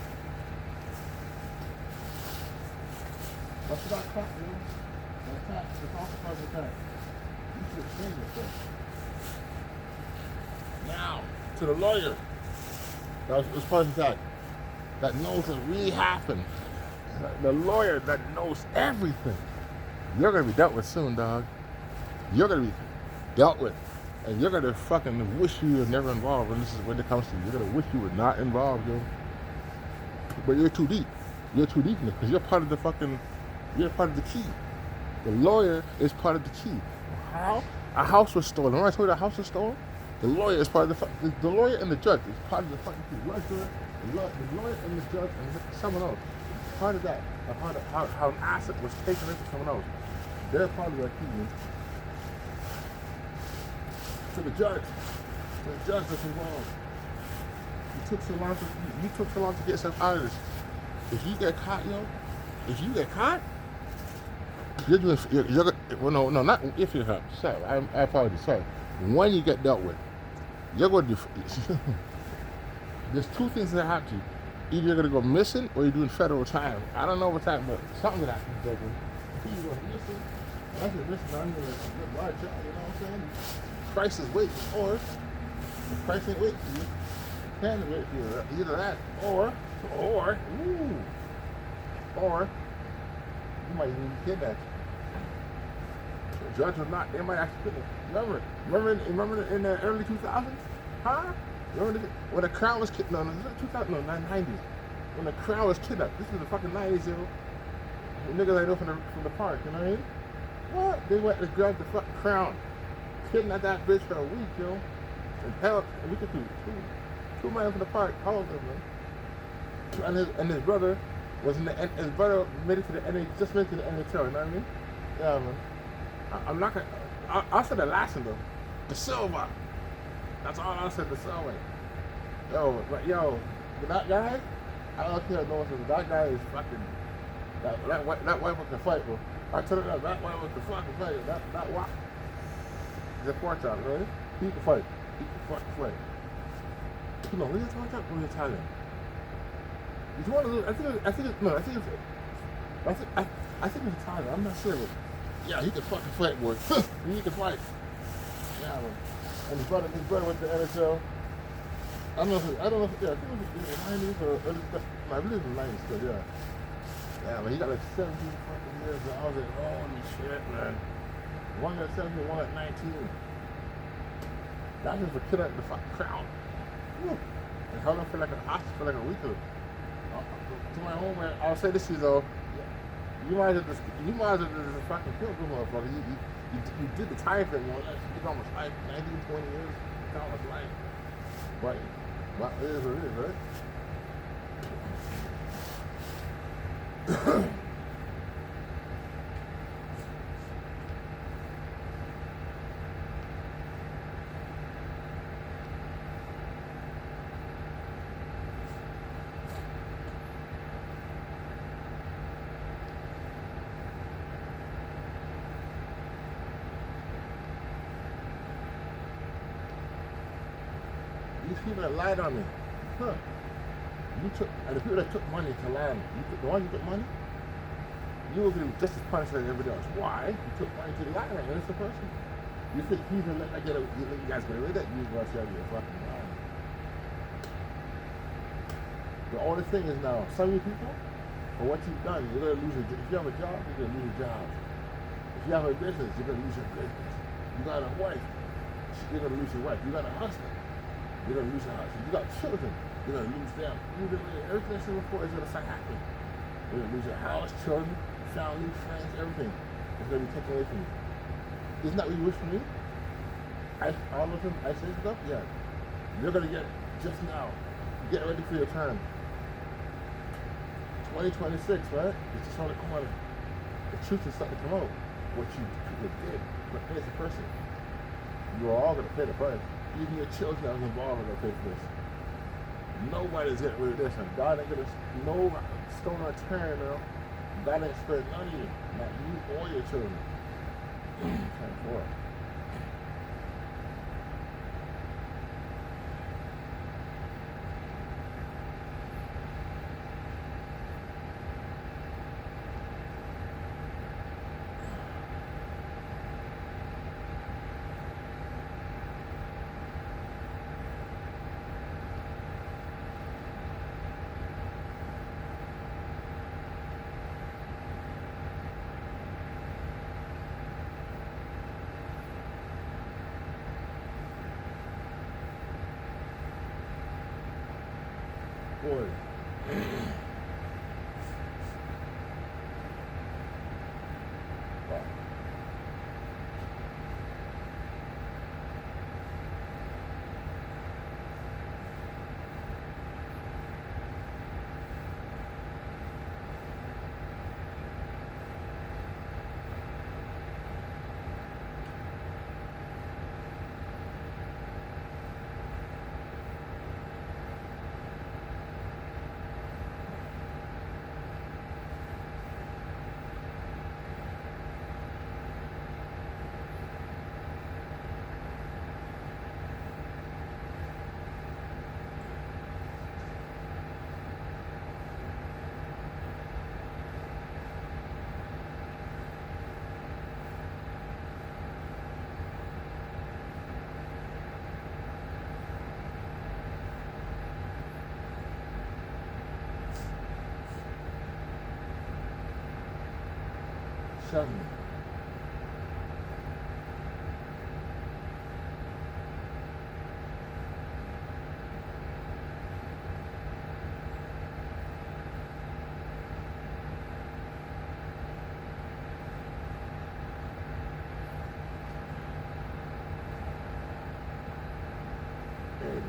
[SPEAKER 1] That's not caught, you know? The attack, the consequence attack. You should have changed yourself. Now, to the lawyer. That was part of the attack. That knows what really happened. The lawyer that knows everything. You're gonna be dealt with soon, dog. You're gonna be dealt with. And you're gonna fucking wish you were never involved when it comes to you. You're gonna wish you were not involved, yo. But you're too deep. You're too deep in it because you're part of the fucking, you're part of the key. The lawyer is part of the key. How? A house was stolen. Remember I told you the house was stolen? The lawyer is part of the lawyer and the judge is part of the fucking key. The lawyer and the judge and someone else. Part of that. Part of how an asset was taken into someone else. They're part of that key, man. To the judge that's involved. You took so long to get yourself out of this. If you get caught, you're doing. Well, no, not if you're caught. Sorry, I apologize. Sorry. When you get dealt with, you're going to do. There's two things that happen to you. Either you're going to go missing or you're doing federal time. I don't know what time, but something that happens. Either you're going missing. That's it. Missing. I'm going to large job. You know what I'm saying? Price is waiting, or the price ain't waiting for you. Can wait for you. Either that, or you might even be kidnapped. The judge or not, they might actually kidnap. Remember in the early 2000s? Huh? Remember when the crown was kidnapped? No, 2000, no, 90s. When the crown was kidnapped. This was the fucking 90s, yo. The niggas I know from the park, you know what I mean? What? They went to grab the fucking crown. Kidnapped that bitch for a week, yo. And held, and we could do two miles from the park, held him, man. And his brother was in the, his brother made it to the NHL, just made it to the NHL, you know what I mean? Yeah, man. I'm not gonna, I'll say the last one though. The silver. That's all I said, the silver. Yo, but yo, that guy, I don't care no one says, that guy is fucking, that white boy can fight, bro. I tell you that white boy can fucking fight. That white. He's a pork chop, right? He can fight. He can fucking fight. No, what are you talking about? Or Italian? He's one of those. I think it's Italian. I'm not sure. But yeah, he can fucking fight, boy. He can fight. Yeah, man. And his brother went to NHL. I don't know if yeah, I think it was in the 90s or early. No, I believe in the 90s still, yeah. Yeah, but he got like 17 fucking years. And I was like, holy shit, man. One at 17, one at 19. That just for killing the fucking crown. Woo. And held him for like a hostage for like a week or to my home, man. I'll say this to you though. You might as well just fucking kill the motherfucker. You did the time thing, man. It's almost like 19, 20 years. It's almost like. But it is what it is, right? These people that lied on me, huh? And the people that took money to lie on me, the ones who took money, you will be just as punished as everybody else. Why? You took money to lie on an innocent person. You think he's gonna let you guys get away with that? You guys are fucking lying. The only thing is now, some of you people, for what you've done, you're gonna lose your job. If you have a job, you're gonna lose your job. If you have a business, you're gonna lose your business. You got a wife, you're gonna lose your wife. You got a husband, you're gonna lose your husband. You got children, you're gonna lose them. Everything that's before is gonna start happening. You're gonna lose your house, children, family, friends, everything. It's gonna be taken away from you. Isn't that what you wish for me? All of them, I say stuff? Yeah. You're gonna get it just now. Get ready for your turn. 2026, right? It's just on the corner. The truth is starting to come out. What you did, but as a person, you are all gonna pay the price. Even your children that was involved are gonna pay for this. Nobody's getting rid of this, and God ain't gonna no stone unturned, you know. God ain't spared none of you, not you or your children. 24. Boy. Wow. Seven. Eight.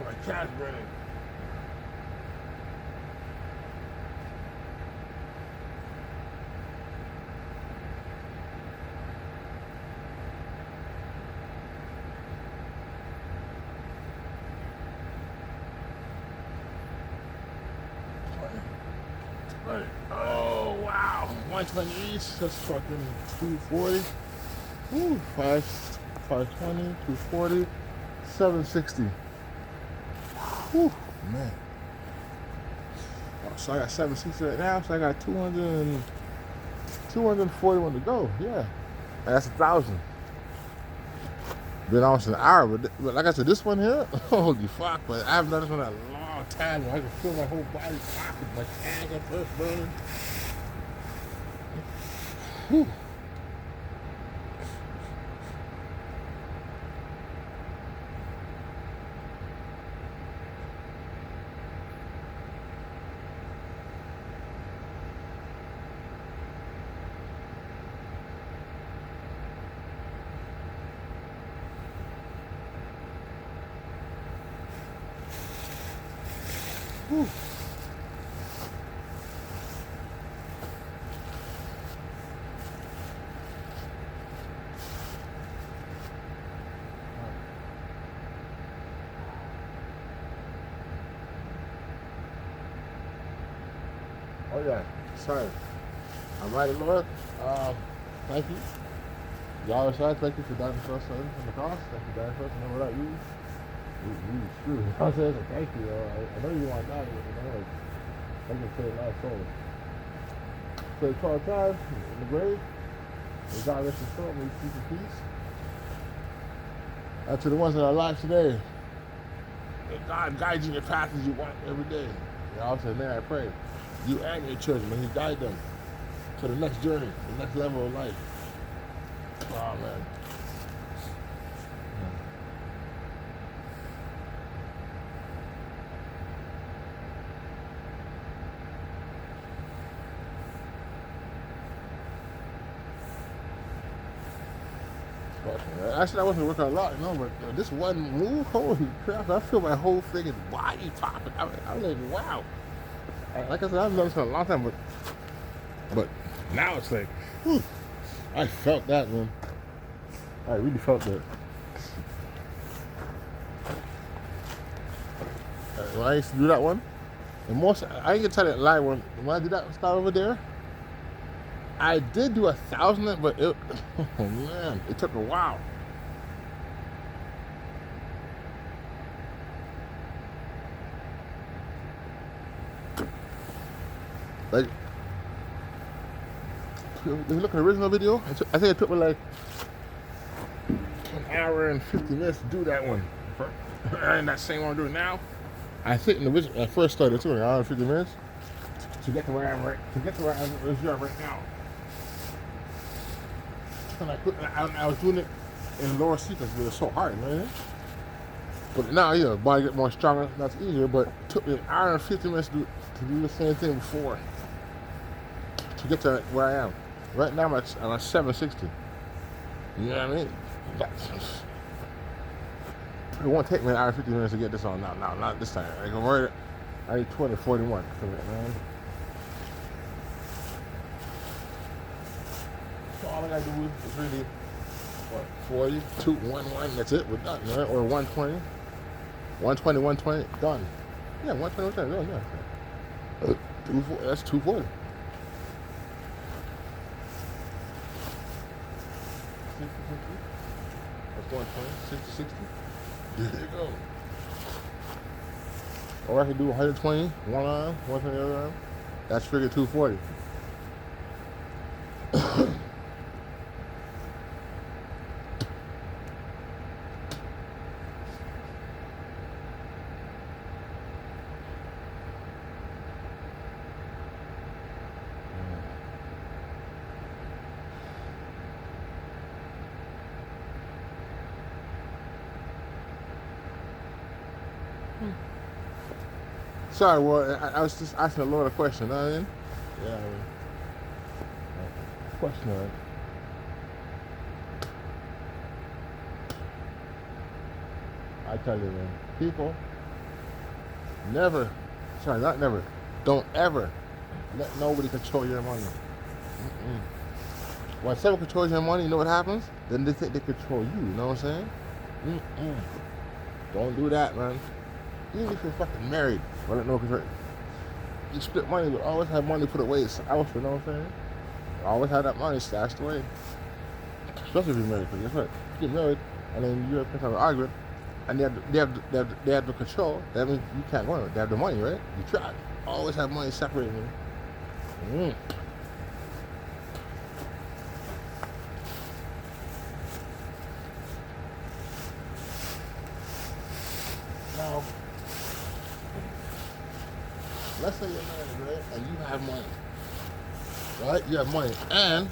[SPEAKER 1] My cat's running. Oh wow, 120 each. That's fucking 240. Ooh, 520, 240, 760. Whew, man. Oh, so I got 760 right now, so I got 241 to go. Yeah. That's 1,000. Been almost an hour, but like I said, this one here, holy fuck, but I haven't done this one in a long time. I can feel my whole body popping, my hands are first burning. Whew. Whew. Oh yeah, sorry. I'm right, Lord. Thank you. Y'all aside, thank you for dying for us in the cross. Thank you for dying for us. And without you, we screwed. You know what I'm saying? So thank you. I know you want to die, but you know, like, thank you for saving our souls. So 12 times in the grave, may God rest his soul, may he sleep in peace. And to the ones that are alive today, may God guide you in the path as you walk every day. You know what I'm saying? Man, I pray you and your children, may he guide them to the next journey, the next level of life. Oh, man. Actually, I wasn't working a lot, you know, but this one move, holy crap, I feel my whole thing is body popping. I'm like, wow. Like I said, I've done this for a long time, but now it's like, whew, I felt that, man. I really felt that. When I used to do that one, and most, I ain't gonna tell that lie, when I did that style over there, I did do 1,000, but it, oh man, it took a while. Like, if you look at the original video, I think it took me like an hour and 50 minutes to do that one. And that same one I'm doing now, I think in the original, I first started, it took me an hour and 50 minutes to get to where I'm right now. And I was doing it in lower sequence, but it's so hard, man. But now, yeah, body get more stronger, that's easier, but it took me an hour and 50 minutes to do the same thing before, to get to where I am. Right now, I'm at 760. You know what I mean? It won't take me an hour and 50 minutes to get this on now, not this time. I need 20, 41 for it, man. So all I gotta do is really, what, 40, 2, 1, 1, that's it, we're done, right? Or 120, 120, 120, done. Yeah, 120, 120, done, yeah. That's 240. 60, 60. That's 120, 60, 60. There you go. Or I could do 120, one arm, 120 the other arm. That's figure 240. Sorry, well, I was just asking the Lord a question, you know what I mean? Yeah, question, right? I tell you, man, people never, sorry, not never, don't ever let nobody control your money. When someone controls your money, you know what happens? Then they think they control you, you know what I'm saying? Don't do that, man. Even if you're fucking married, I don't know, because you split money, but always have money put away else, you know what I'm saying? Always have that money stashed away. Especially if you're married, because guess what? If you get married, and then you're have an argument, and they have the control, that means you can't go on it. They have the money, right? You try. Always have money separated, man. Now, let's say you're married, right? And you have money. Right? You have money. And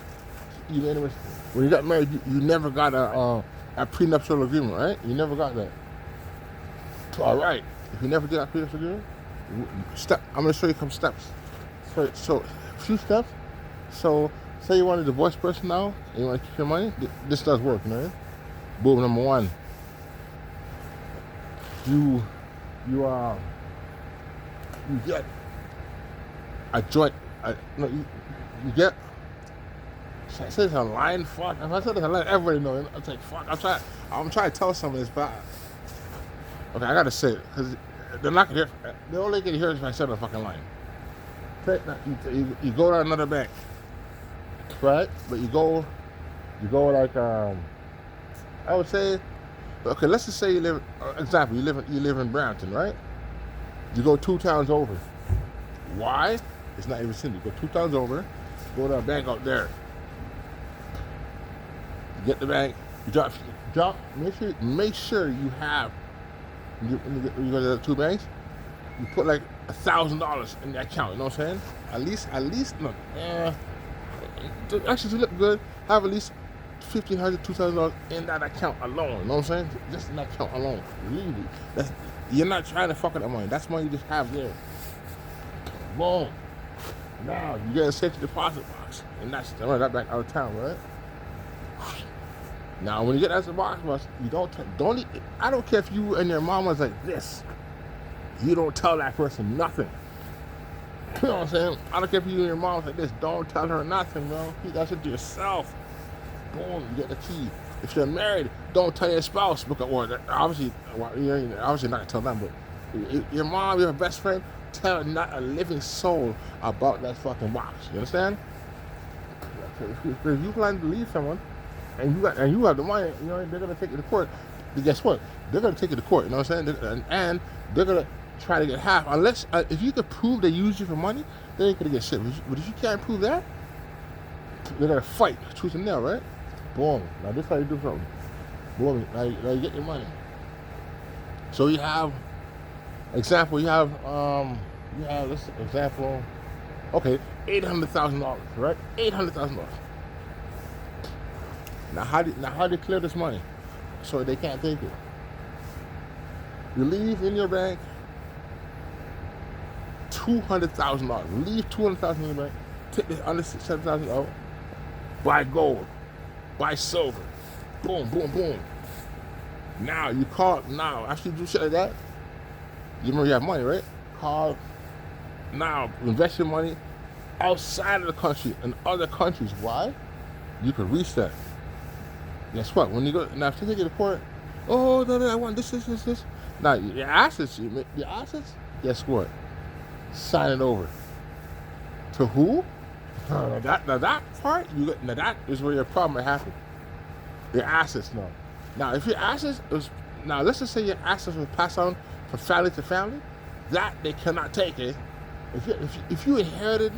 [SPEAKER 1] you made a mistake. When you got married, you never got a prenuptial agreement, right? You never got that. All right. If you never did that prenuptial agreement, I'm going to show you some steps. So a few steps. So, say you want a divorced person now, and you want to keep your money. This does work, you know? Boom, number one. You get a joint. You get. I said it's a line. Fuck. If I said it's a line, everybody knows. I'm like, fuck. I'm trying to tell someone this, but okay, I gotta say it because they're not gonna hear. They're only gonna hear it if I said a fucking line. You go to another bank, right? But you go You go like I would say, okay, let's just say you live. Example, you live in Brampton, right? You go 2 towns over. Why? It's not even city. You go 2 towns over. Go to a bank out there. You get the bank. You drop. Make sure you have. You go to the two banks. You put like $1,000 in the account. You know what I'm saying? At least no. Actually, to look good, have at least $1,500, $2,000 in that account alone. You know what I'm saying? Just in that account alone. Really. You're not trying to fuck with that money. That's money you just have there. Boom. Now you get a safety deposit box, and that's that back out of town, right? Now when you get that deposit box, you don't. I don't care if you and your mom was like this. You don't tell that person nothing. You know what I'm saying? I don't care if you and your mom's like this. Don't tell her nothing, bro. Keep that shit to yourself. Boom, you get the key. If you're married, don't tell your spouse because, or obviously you're obviously not gonna tell them, but your mom, your best friend, tell not a living soul about that fucking box. You understand? If you plan to leave someone and you have the money, you know they're gonna take you to court. But guess what? They're gonna take you to court. You know what I'm saying? And they're gonna try to get half. Unless if you could prove they used you for money, they ain't gonna get shit. But if you can't prove that, they're gonna fight tooth and nail, right? Boom. Now this is how you do something. Boom. Now you get your money. So you have example. You have this example. Okay, $800,000, right? $800,000. Now how do you clear this money so they can't take it? You leave in your bank $200,000. Leave $200,000 in the bank. Take this under $7,000 out. Buy gold. Buy silver. Boom, boom, boom. Now you call. Now after you do shit like that, you remember you have money, right? Call. Now invest your money outside of the country in other countries. Why? You can reset. Guess what? When you go now, if you take it to court, oh no, I want this. Now your assets. Guess what? Sign it over. To who? Now that part, that is where your problem might happen. Your assets now. Now if your assets now let's just say your assets will pass on from family to family, that they cannot take it. If you inherited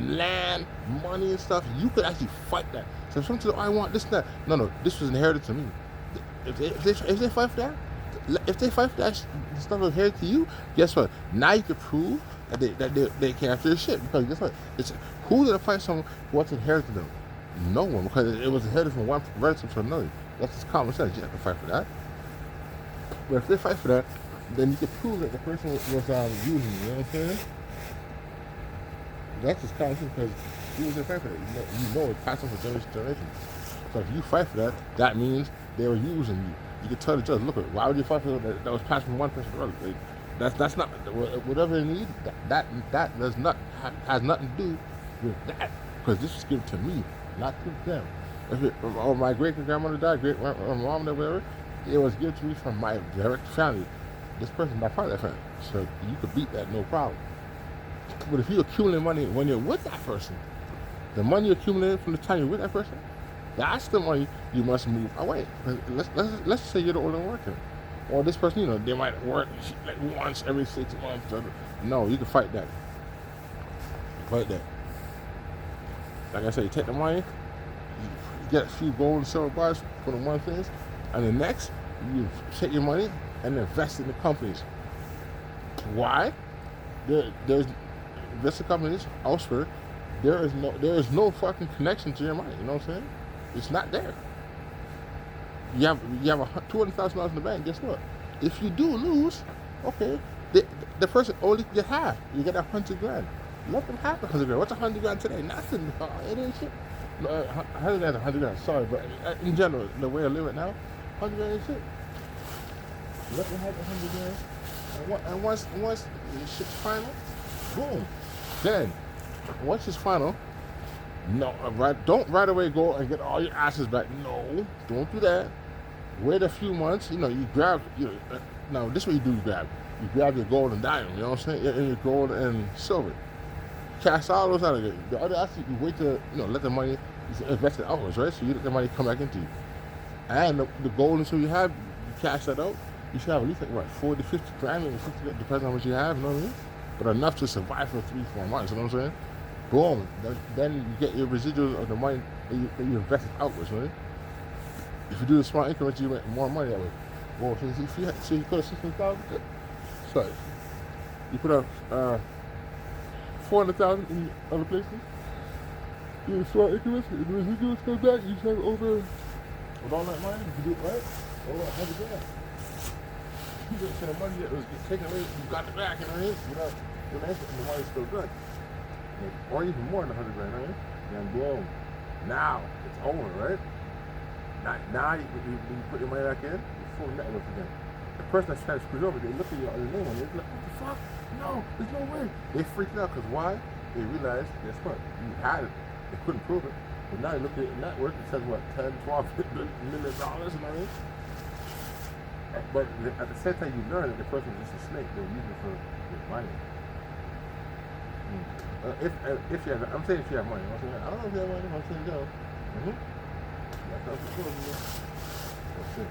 [SPEAKER 1] land, money and stuff, you could actually fight that. So if someone says, oh, I want this and that. No, this was inherited to me. If they fight for that, stuff inherited to you, guess what? Now you can prove that they can't have their shit. Because guess what? It's who's gonna fight someone what's inherited to them? No one, because it was inherited from one relative to another. That's just common sense. You have to fight for that. But if they fight for that, then you can prove that the person was using you. You know what I'm saying? That's just common sense because you was in fight for that. You know it's passing from generation to generation. So if you fight for that, that means they were using you. You can tell the judge, look, why would you fight for that? That was passed from one person to another. That's not whatever they need. That does not has nothing to do with that because this was given to me, not to them. Or my great grandmother died, my mom or whatever, it was given to me from my direct family. This person not part of that family, so you could beat that no problem. But if you accumulate money when you're with that person, the money you accumulated from the time you're with that person, that's the money you must move away. Let's say you're the only one working. Or this person, they might work like once every 6 months. No, you can fight that. Like I said, you take the money, you get a few gold and silver bars for the one things, and the next, you take your money and invest in the companies. Why? There's invested companies elsewhere. There is no fucking connection to your money. You know what I'm saying? It's not there. You have $200,000 in the bank. Guess what? If you do lose, okay, the person only get half. You get $100,000. Let them have $100,000. What's $100,000 today? Nothing. It ain't shit. No, $100,000, $100,000. Sorry, but in general, the way I live it now, $100,000 ain't shit. Let them have $100,000. And once the shit's final, boom. Then once it's final, no, don't right away go and get all your assets back. No, don't do that. Wait a few months. You grab. Now this is what you do. You grab your gold and diamond. You know what I'm saying? And your gold and silver. Cash all those out of there. The other assets, you wait to let the money It's invested outwards, right? So you let the money come back into you. And the goal until you have, you cash that out, you should have at least like, what, 40, 50 grand, maybe 50, depends on what you have, you know what I mean? But enough to survive for 3, 4 months, you know what I'm saying? Boom. Then you get your residuals of the money that you invested outwards, right? If you do the smart increments, you make more money that way. Well, so you put a 16,000, sorry. You put up 400,000 in other places, you do the smart increments, and the residuals come back, you have over, with all that money, you do it right, over 100 grand. You get the money that was taken away, you got it back, you know what I mean? And the money's still good. Or even more than 100 grand, right? Then boom. Now it's over, right? Now you put your money back in, you're full net worth again. The person that's trying to screw you over, they look at your name and they're like, what the fuck? No, there's no way. They freaked out because why? They realized, guess what? You had it. They couldn't prove it. But now you look at your net worth, it says what, 10, 12 million dollars, you know what I mean? But at the same time, you learn that the person is just a snake. They're using it for your money. If you have, I'm saying if you have money. I don't know if you have money. I'm saying go. That's not for sure. That's it.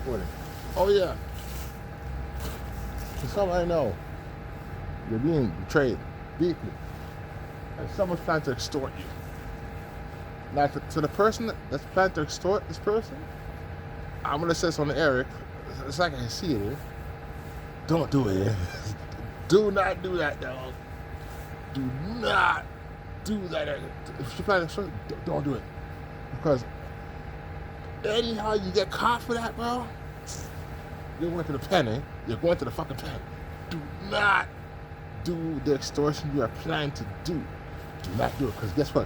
[SPEAKER 1] Forty. Oh yeah. To some I know, you're being betrayed deeply, and someone's trying to extort you. Now, to the person that's planning to extort this person, I'm gonna say this on the Eric. It's like I see it. Don't do it. Do not do that, dog. Do not do that. If you're planning to extort, don't do it, because anyhow you get caught for that, bro, you're going to the pen, eh? You're going to the fucking pen. Do not do the extortion you are planning to do. Do not do it, because guess what?